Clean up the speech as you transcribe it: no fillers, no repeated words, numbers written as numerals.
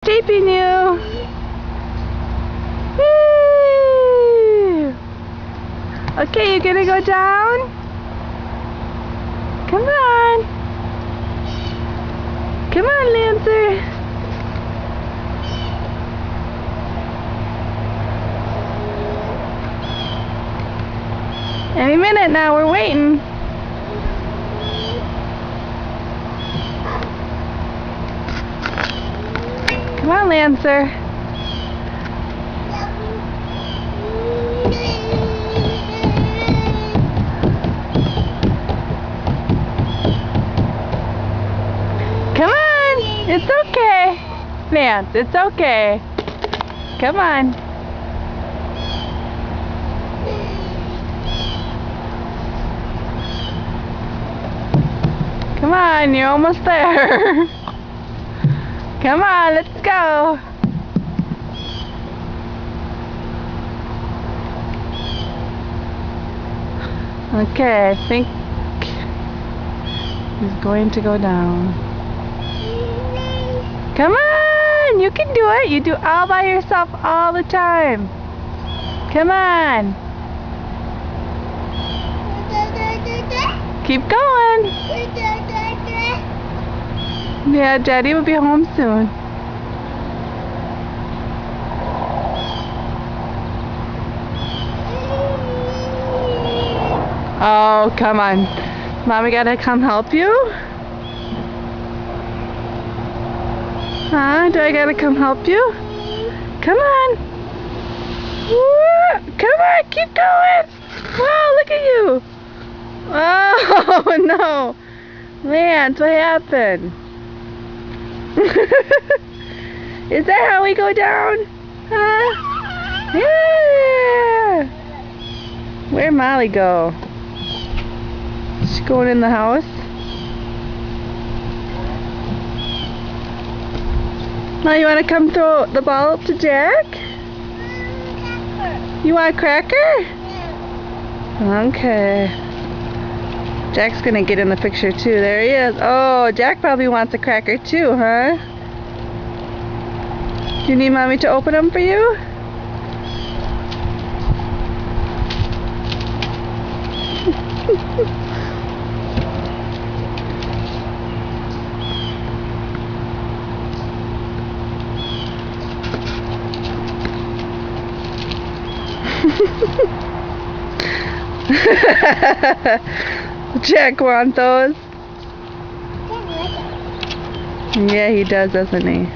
Shaping you. Whee! Okay, you gonna go down? Come on. Come on, Lancer. Any minute now, we're waiting. Come on, Lancer. Come on. It's okay. Lance, it's okay. Come on. Come on, you're almost there. Come on, let's go. Okay, I think he's going to go down. Come on, you can do it. You do all by yourself all the time. Come on. Keep going. Yeah, Daddy will be home soon. Oh, come on. Mommy gotta come help you? Huh? Do I gotta come help you? Come on. Woo! Come on, keep going. Wow, look at you. Oh, no. Lance, what happened? Is that how we go down? Huh? Yeah! Where'd Molly go? She's going in the house? Now you want to come throw the ball up to Jack? You want a cracker? Okay. Jack's gonna get in the picture too. There he is. Oh, Jack probably wants a cracker too, huh? Do you need Mommy to open them for you? Jack wants those. Yeah, he does, doesn't he?